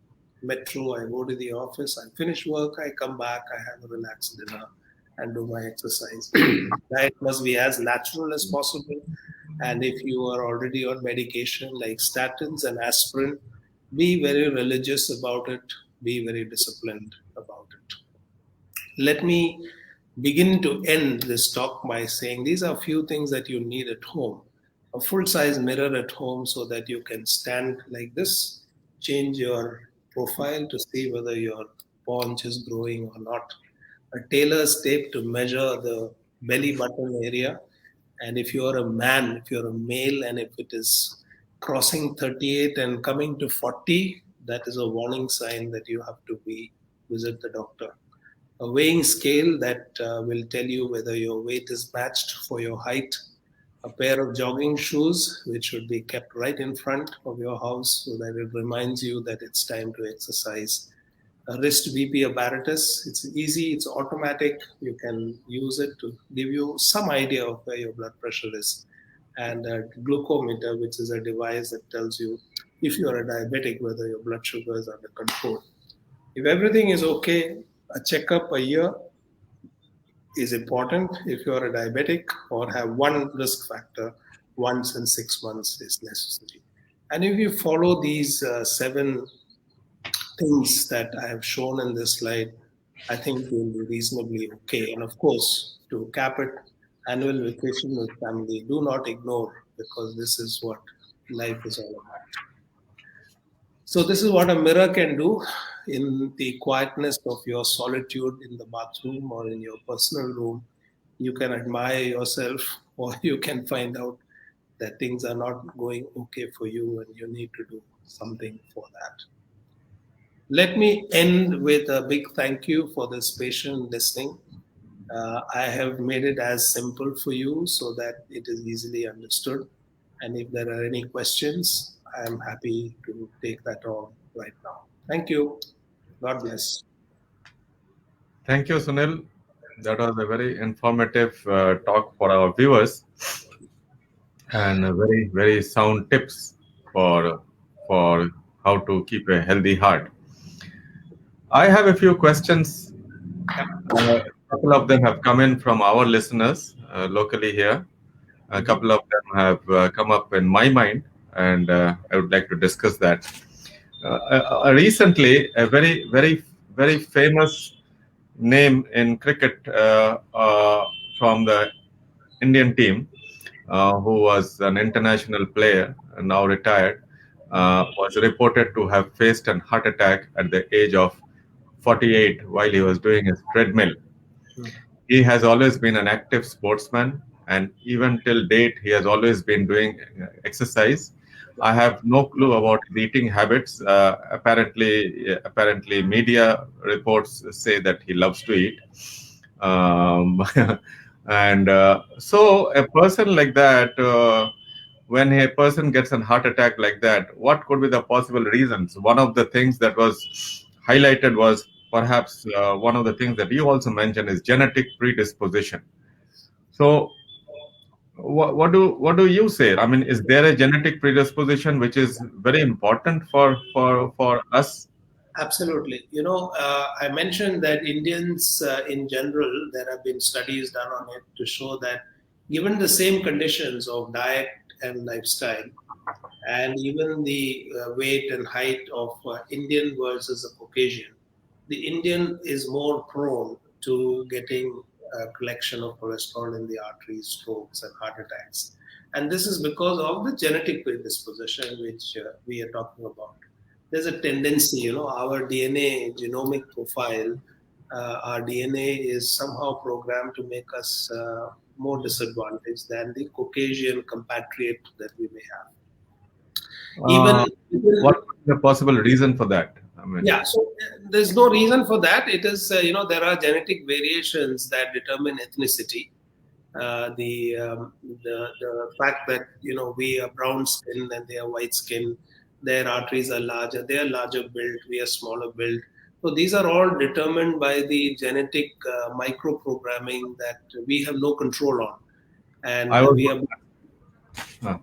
metro, I go to the office, I finish work, I come back, I have a relaxed dinner and do my exercise. Diet must be as natural as possible. And if you are already on medication like statins and aspirin, be very religious about it, be very disciplined about it. Let me begin to end this talk by saying these are a few things that you need at home. A full size mirror at home so that you can stand like this, change your profile to see whether your paunch is growing or not. A tailor's tape to measure the belly button area. And if you're a man, if you're a male, and if it is crossing 38 and coming to 40, that is a warning sign that you have to visit the doctor. A weighing scale that will tell you whether your weight is matched for your height. A pair of jogging shoes which should be kept right in front of your house so that it reminds you that it's time to exercise. A wrist BP apparatus, it's easy, it's automatic. You can use it to give you some idea of where your blood pressure is. And a glucometer, which is a device that tells you if you are a diabetic whether your blood sugar is under control. If everything is okay, a checkup a year is important. If you are a diabetic or have one risk factor, once in 6 months is necessary. And if you follow these 7 things that I have shown in this slide, I think you'll be reasonably okay. And of course, to cap it, annual vacation with family, do not ignore, because this is what life is all about. So this is what a mirror can do in the quietness of your solitude in the bathroom or in your personal room. You can admire yourself, or you can find out that things are not going okay for you and you need to do something for that. Let me end with a big thank you for this patient listening. I have made it as simple for you so that it is easily understood. And if there are any questions, I am happy to take that on right now. Thank you. God bless. Thank you, Sunil. That was a very informative talk for our viewers, and very very sound tips for how to keep a healthy heart. I have a few questions. Yeah. A couple of them have come in from our listeners locally here. A Mhm. couple of them have come up in my mind, and I would like to discuss that. Recently, a very famous name in cricket from the Indian team, who was an international player, now retired, was reported to have faced an heart attack at the age of 48 while he was doing his treadmill. Mhm. He has always been an active sportsman, and even till date, he has always been doing exercise. I have no clue about his eating habits. Apparently, media reports say that he loves to eat. Um, and so, a person like that, when a person gets a heart attack like that, what could be the possible reasons? One of the things that was highlighted was perhaps one of the things that you also mentioned is genetic predisposition. So, what do you say? I mean, is there a genetic predisposition which is very important for us? Absolutely. I mentioned that Indians in general, there have been studies done on it to show that given the same conditions of diet and lifestyle, and even the weight and height of Indian versus a Caucasian, the Indian is more prone to getting a collection of cholesterol in the arteries, strokes, and heart attacks. And this is because of the genetic predisposition, which we are talking about. There's a tendency, our DNA genomic profile, our DNA is somehow programmed to make us more disadvantaged than the Caucasian compatriot that we may have. Uh, Even, what even is the possible reason for that? I mean, yeah, so there's no reason for that. It is, there are genetic variations that determine ethnicity. The fact that we are brown skin and they are white skin, their arteries are larger, they are larger built, we are smaller built. So these are all determined by the genetic microprogramming that we have no control on, and I was. Uh,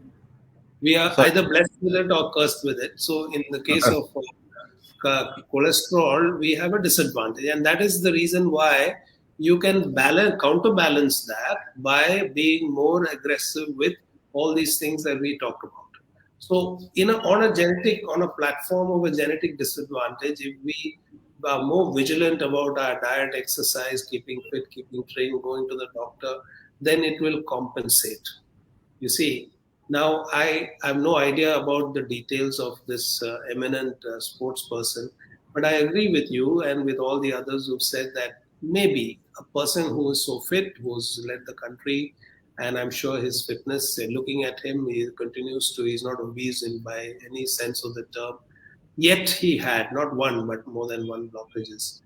we are sorry. either blessed with it or cursed with it. So in the case Okay. of cholesterol, we have a disadvantage, and that is the reason why you can counterbalance that by being more aggressive with all these things that we talked about. So, on a platform of a genetic disadvantage, if we are more vigilant about our diet, exercise, keeping fit, keeping trained, going to the doctor, then it will compensate. You see, now I have no idea about the details of this eminent sports person, but I agree with you and with all the others who've said that maybe a person who is so fit, who's led the country, and I'm sure his fitness, looking at him, he's not obese by any sense of the term. Yet he had not one, but more than one blockages.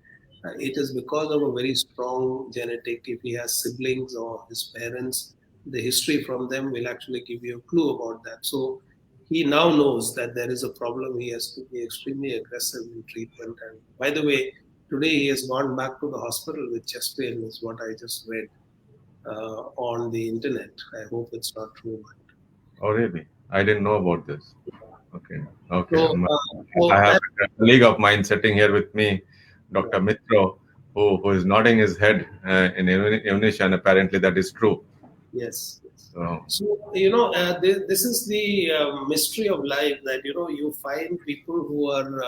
It is because of a very strong genetic. If he has siblings or his parents, the history from them will actually give you a clue about that. So he now knows that there is a problem. He has to be extremely aggressive in treatment. And by the way, today he has gone back to the hospital with chest pain, is what I just read on the internet. I hope it's not true. Oh, really? I didn't know about this. Okay. Okay. So, I so have that, a colleague of mine sitting here with me, Dr. Mitro, who is nodding his head in Unison. Apparently, that is true. yes, yes. So, So, this is the mystery of life that, you find people who are,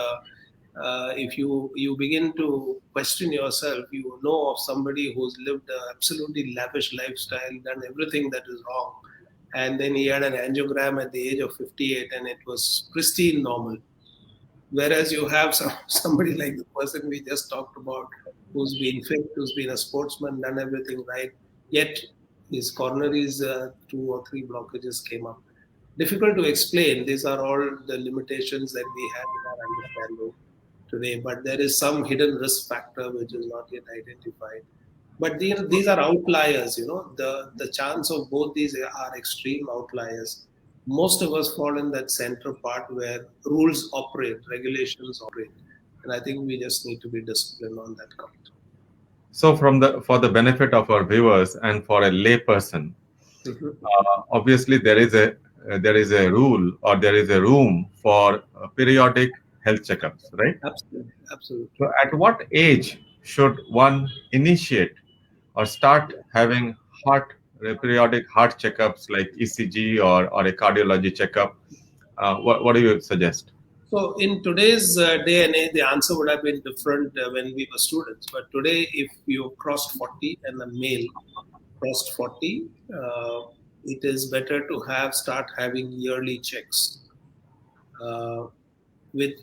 if you begin to question yourself, you know of somebody who's lived an absolutely lavish lifestyle, done everything that is wrong. And then he had an angiogram at the age of 58 and it was pristine normal. Whereas you have somebody like the person we just talked about, who's been fit, who's been a sportsman, done everything right, yet his coronaries, 2 or 3 blockages came up. Difficult to explain. These are all the limitations that we have in our understanding today, but there is some hidden risk factor which is not yet identified. But these are outliers, the chance of both these are extreme outliers. Most of us fall in that center part where rules operate, regulations operate. And I think we just need to be disciplined on that count. So, for the benefit of our viewers and for a layperson, Mhm. obviously there is a rule or there is a room for periodic health checkups, right? Absolutely, absolutely. So, at what age should one initiate or start having periodic heart checkups like ECG or a cardiology checkup? What do you suggest? So in today's day and age, the answer would have been different when we were students. But today, if you crossed 40 and a male crossed 40, it is better to start having yearly checks uh, with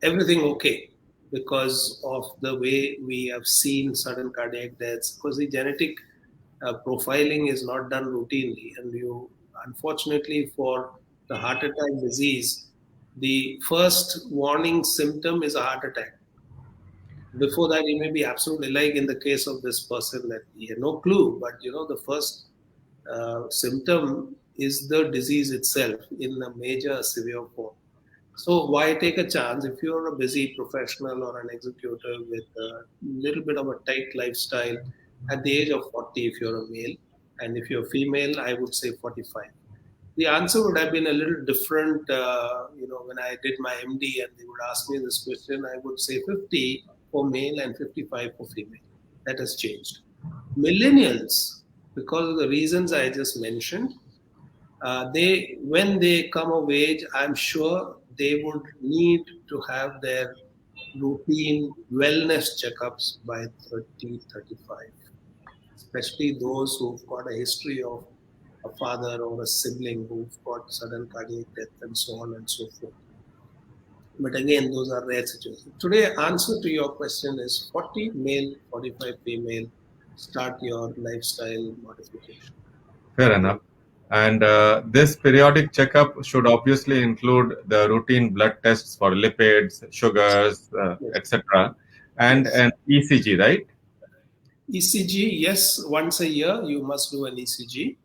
everything okay, because of the way we have seen sudden cardiac deaths. Because the genetic profiling is not done routinely, and you, unfortunately, for the heart attack disease, the first warning symptom is a heart attack. Before that, he may be absolutely, like in the case of this person, that he had no clue, but the first symptom is the disease itself in a major severe form. So why take a chance if you're a busy professional or an executive with a little bit of a tight lifestyle at the age of 40 if you're a male, and if you're female, I would say 45. The answer would have been a little different, when I did my MD and they would ask me this question, I would say 50 for male and 55 for female. That has changed. Millennials, because of the reasons I just mentioned, they when they come of age, I'm sure they would need to have their routine wellness checkups by 30, 35, especially those who've got a history of a father or a sibling who've got sudden cardiac death and so on and so forth. But again, those are rare situations. Today, answer to your question is 40 male, 45 female. Start your lifestyle modification. Fair enough. And this periodic checkup should obviously include the routine blood tests for lipids, sugars, Yes. etc., and Yes. an ECG, right? ECG, yes, once a year you must do an ECG.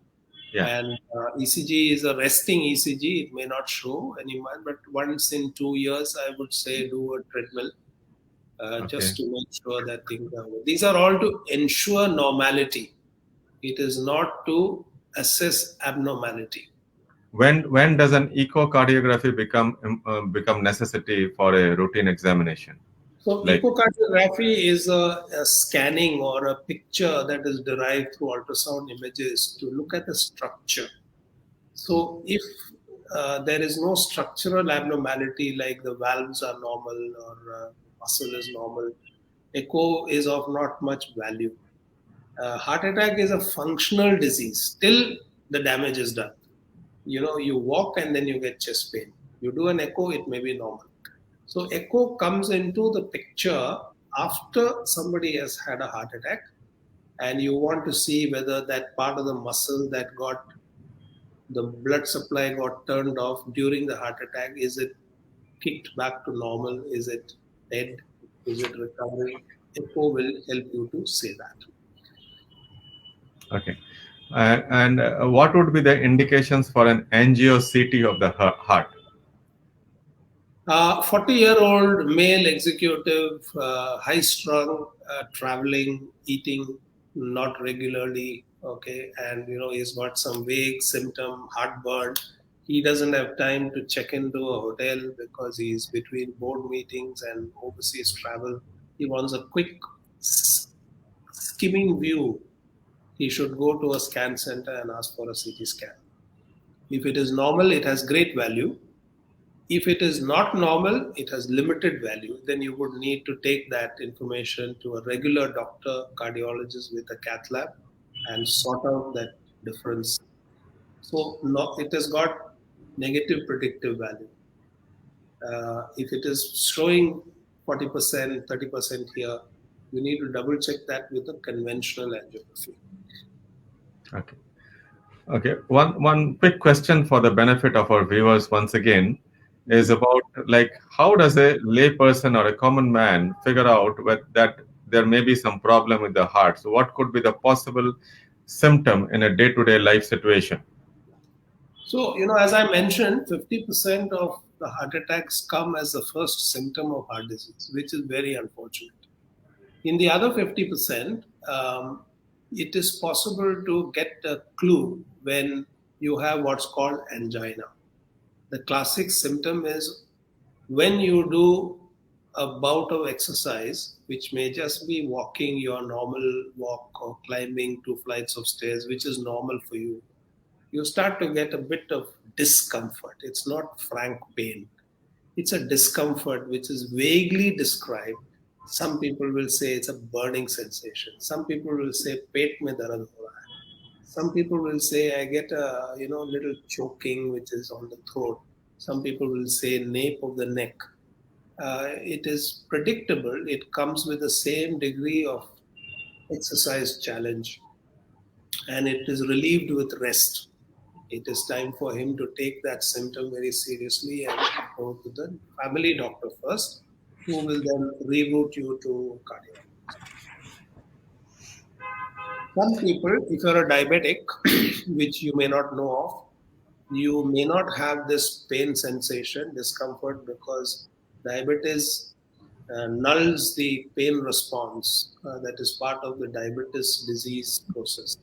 Yeah. And ECG is a resting ECG. It may not show anymore, but once in 2 years, I would say do a treadmill Okay. just to make sure that things are. These are all to ensure normality. It is not to assess abnormality. When does an echocardiography become necessity for a routine examination? So, Like, echocardiography is a scanning or a picture that is derived through ultrasound images to look at the structure. So, if there is no structural abnormality like the valves are normal or muscle is normal, echo is of not much value. Heart attack is a functional disease till the damage is done. You walk and then you get chest pain. You do an echo, it may be normal. So echo comes into the picture after somebody has had a heart attack, and you want to see whether that part of the muscle that got the blood supply got turned off during the heart attack, is it kicked back to normal? Is it dead? Is it recovering? Echo will help you to say that. okay. And what would be the indications for an angio-CT of the heart? 40-year-old male executive, high strung, traveling, eating not regularly, okay, and he's got some vague symptom, heartburn. He doesn't have time to check into a hotel because he's between board meetings and overseas travel. He wants a quick skimming view. He should go to a scan center and ask for a CT scan. If it is normal, it has great value. If it is not normal, it has limited value. Then you would need to take that information to a regular doctor, cardiologist with a cath lab, and sort out that difference. So it has got negative predictive value. If it is showing 40%, 30% here, you need to double check that with a conventional angiography. Okay. Okay. One quick question for the benefit of our viewers once again is about, like, how does a layperson or a common man figure out that there may be some problem with the heart. So what could be the possible symptom in a day-to-day life situation? So, as I mentioned, 50% of the heart attacks come as the first symptom of heart disease, which is very unfortunate. In the other 50%, it is possible to get a clue when you have what's called angina. The classic symptom is when you do a bout of exercise, which may just be walking your normal walk or climbing 2 flights of stairs, which is normal for you, you start to get a bit of discomfort. It's not frank pain. It's a discomfort which is vaguely described. Some people will say it's a burning sensation. Some people will say pet mein darad ho raha hai. Some people will say I get a little choking which is on the throat. Some people will say nape of the neck. It is predictable. It comes with the same degree of exercise challenge, and it is relieved with rest. It is time for him to take that symptom very seriously and go to the family doctor first, who will then reroute you to cardiologist. Some people, if you're a diabetic, which you may not know of, you may not have this pain sensation, discomfort, because diabetes nulls the pain response that is part of the diabetes disease process.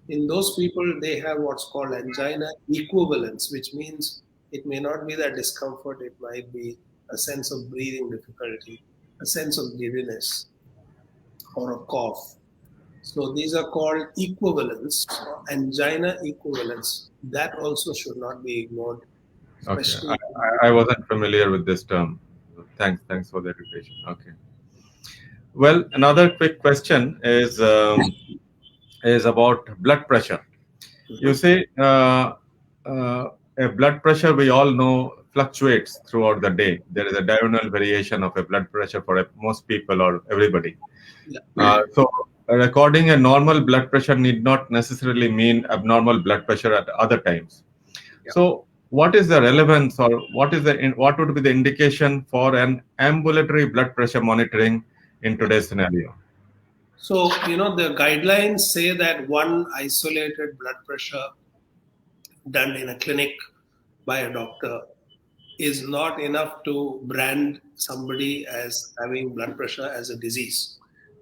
In those people, they have what's called angina equivalence, which means it may not be that discomfort, it might be a sense of breathing difficulty, a sense of giddiness, or a cough. So these are called equivalence, angina equivalence. That also should not be ignored, Okay, especially. I wasn't familiar with this term. Thanks for the education. Okay. Well, another quick question is about blood pressure. You say a blood pressure, we all know, fluctuates throughout the day. There is a diurnal variation of a blood pressure for most people or everybody. Yeah. So recording a normal blood pressure need not necessarily mean abnormal blood pressure at other times. Yeah. So what is the relevance, or what would be the indication for an ambulatory blood pressure monitoring in today's scenario? So, the guidelines say that one isolated blood pressure done in a clinic by a doctor is not enough to brand somebody as having blood pressure as a disease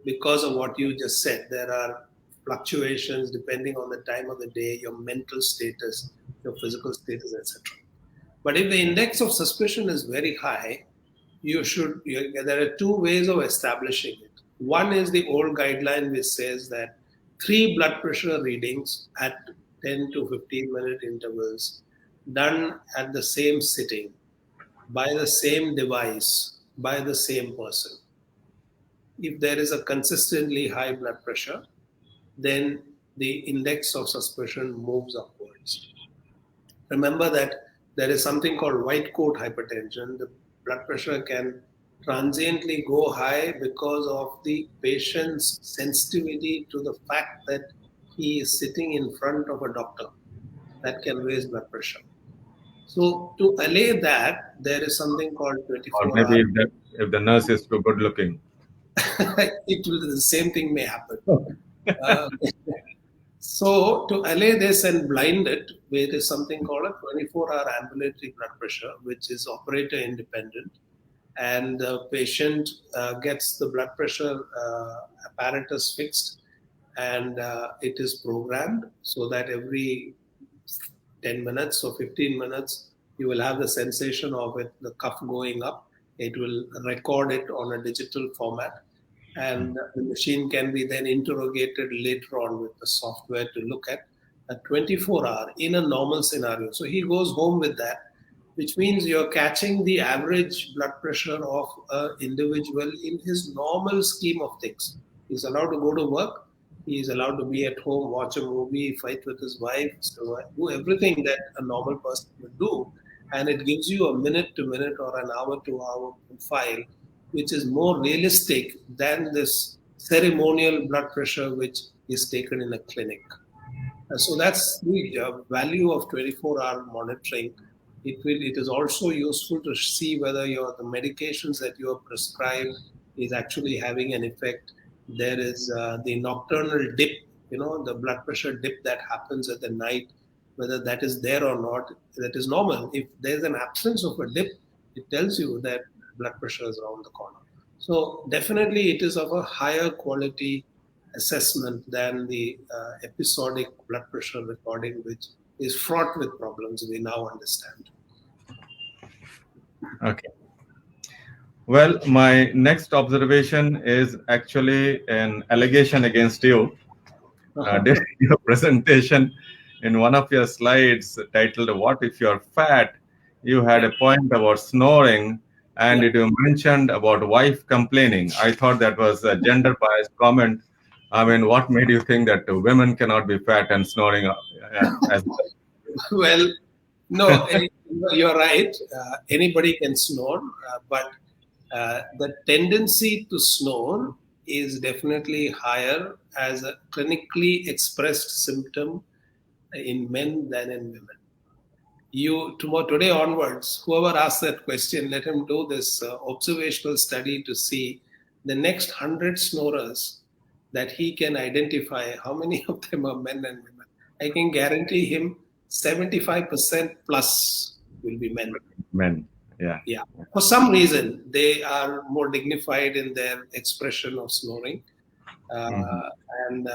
because of what you just said. There are fluctuations depending on the time of the day, your mental status, your physical status, etc. But if the index of suspicion is very high, there are two ways of establishing it. One is the old guideline which says that 3 blood pressure readings at 10 to 15-minute intervals done at the same sitting by the same device by the same person. If there is a consistently high blood pressure, then the index of suspicion moves upwards. Remember that there is something called white coat hypertension. The blood pressure can transiently go high because of the patient's sensitivity to the fact that he is sitting in front of a doctor. That can raise blood pressure. So to allay that, there is something called Or 24 maybe hour. if the nurse is too good looking. The same thing may happen. Uh, so to allay this and blind it, there is something called a 24-hour ambulatory blood pressure, which is operator independent, and the patient gets the blood pressure apparatus fixed, and it is programmed so that every 10 minutes or 15 minutes, you will have the sensation of it, the cuff going up. It will record it on a digital format, and the machine can be then interrogated later on with the software to look at a 24-hour in a normal scenario. So he goes home with that, which means you're catching the average blood pressure of an individual in his normal scheme of things. He's allowed to go to work. He's allowed to be at home, watch a movie, fight with his wife, so do everything that a normal person would do. And it gives you a minute to minute or an hour to hour profile, which is more realistic than this ceremonial blood pressure which is taken in a clinic. So that's the value of 24-hour monitoring. It is also useful to see whether the medications that you are prescribed is actually having an effect. There is the nocturnal dip, the blood pressure dip that happens at the night, whether that is there or not, that is normal. If there's an absence of a dip, it tells you that blood pressure is around the corner. So definitely it is of a higher quality assessment than the episodic blood pressure recording, which is fraught with problems, we now understand. Okay. Well, my next observation is actually an allegation against you. During your presentation, in one of your slides titled "What if you're fat?" you had Yeah, a point about snoring, and yeah. you mentioned about wife complaining. I thought that was a gender biased comment. I mean, what made you think that women cannot be fat and snoring as Well, no, you're right. Anybody can snore, but the tendency to snore is definitely higher as a clinically expressed symptom in men than in women. Today onwards, whoever asks that question, let him do this observational study to see the next 100 snorers that he can identify how many of them are men and women. I can guarantee him 75% plus will be men. men? Yeah. Yeah. For some reason, they are more dignified in their expression of snoring. Mhm. Uh, and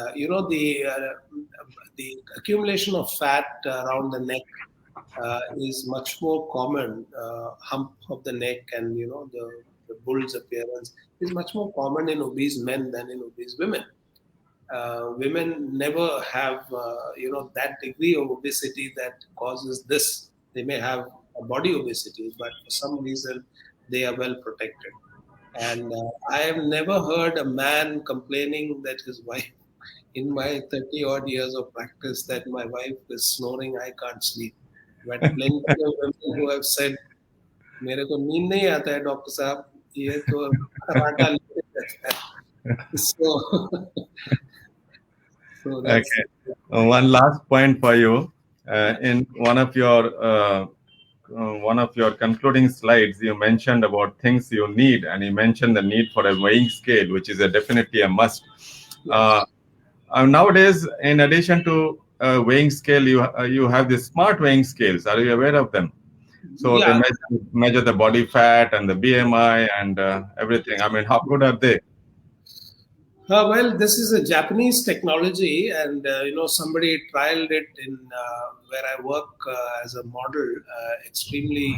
the accumulation of fat around the neck is much more common. Hump of the neck and the bull's appearance is much more common in obese men than in obese women. Women never have that degree of obesity that causes this. They may have a body obesity, but for some reason they are well protected. And I have never heard a man complaining that his wife, in my 30 odd years of practice, that my wife is snoring, I can't sleep. But plenty of women who have said, मेरे को नींद नहीं आता है doctor साहब ये तो खर्राटा लेके रहता है." So that's Okay. One last point for you. In one of your concluding slides, you mentioned about things you need, and you mentioned the need for a weighing scale, which is definitely a must. yeah. Uh, Nowadays, in addition to weighing scale, you have the smart weighing scales. Are you aware of them? So they Yeah. measure the body fat and the BMI and everything. I mean, how good are they? Well, this is a Japanese technology, and somebody trialed it in where I work as a model. Extremely,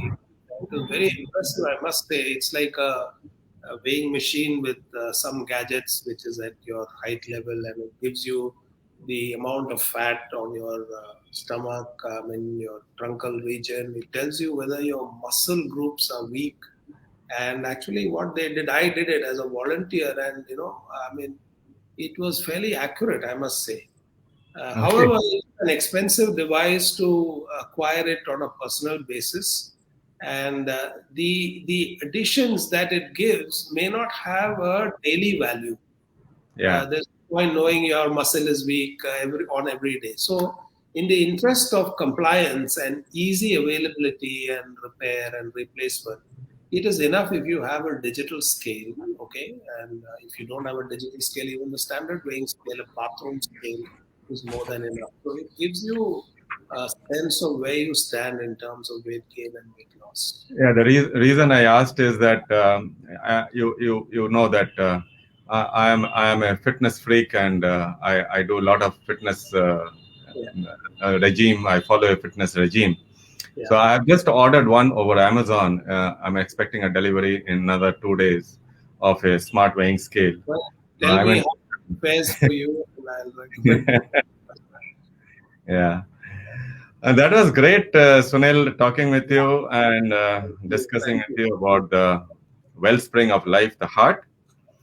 it was very impressive. I must say, it's like a weighing machine with some gadgets, which is at your height level, and it gives you the amount of fat on your stomach, in your truncal region. It tells you whether your muscle groups are weak. And actually, what they did, I did it as a volunteer, and it was fairly accurate, I must say. Okay. However, it's an expensive device to acquire it on a personal basis, and the additions that it gives may not have a daily value. Yeah. There's no point knowing your muscle is weak every day. So, in the interest of compliance and easy availability and repair and replacement, it is enough if you have a digital scale, okay? And if you don't have a digital scale, even the standard weighing scale, a bathroom scale, is more than enough. So it gives you a sense of where you stand in terms of weight gain and weight loss. Yeah, the reason I asked is that you know that I am a fitness freak, and I do a lot of fitness Yeah, regime. I follow a fitness regime. yeah. So I have just ordered one over Amazon. I'm expecting a delivery in another 2 days of a smart weighing scale. Well, tell I me mean, how it fares for you, and I'll recommend you. yeah. That was great, Sunil, talking with you and discussing Thank with you. you about the wellspring of life, the heart.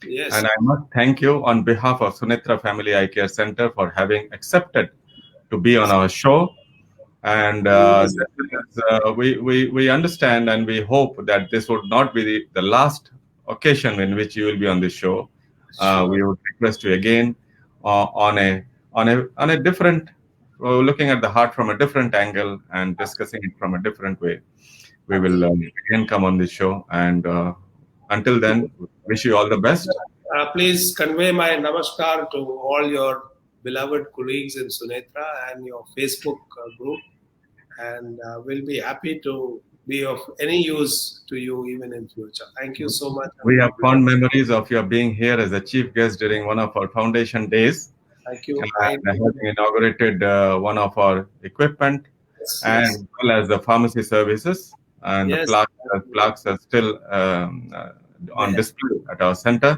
And Yes. I must thank you on behalf of Sunitra Family Eye Care Center for having accepted to be on our show. And Yes. we understand and we hope that this would not be the last occasion in which you will be on this show. Sure. We would request you again on a different, looking at the heart from a different angle and discussing it from a different way. We will Absolutely. again come on this show. And until then, wish you all the best. Please convey my namaskar to all your beloved colleagues in Sunetra and your Facebook group, and we'll be happy to be of any use to you even in future. Thank you so much. And We have God bless. fond memories of your being here as a chief guest during one of our foundation days, Thank you. and having inaugurated one of our equipment, Yes, yes. and well as the pharmacy services. And the Yes. plaques are still on There. display at our center.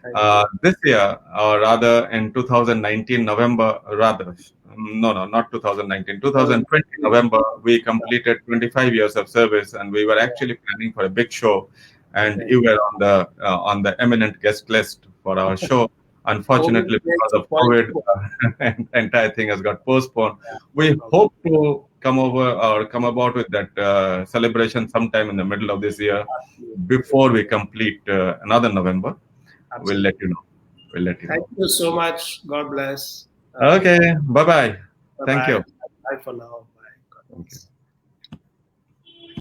Thank you. This year, or rather in 2019 November, rather, no, not 2019, 2020 November, we completed 25 years of service, and we were actually planning for a big show, and Okay. you were on the eminent guest list for our show. COVID Unfortunately, because makes of quite COVID, poor. and the entire thing has got postponed. No We problem. hope to come over or come about with that celebration sometime in the middle of this year, before we complete another November. We'll Absolutely. let you know. We'll let you Thank know. you so much. God bless. Okay. Bye bye. Bye Thank bye. you. Bye for now. Bye. God Thank bless. you.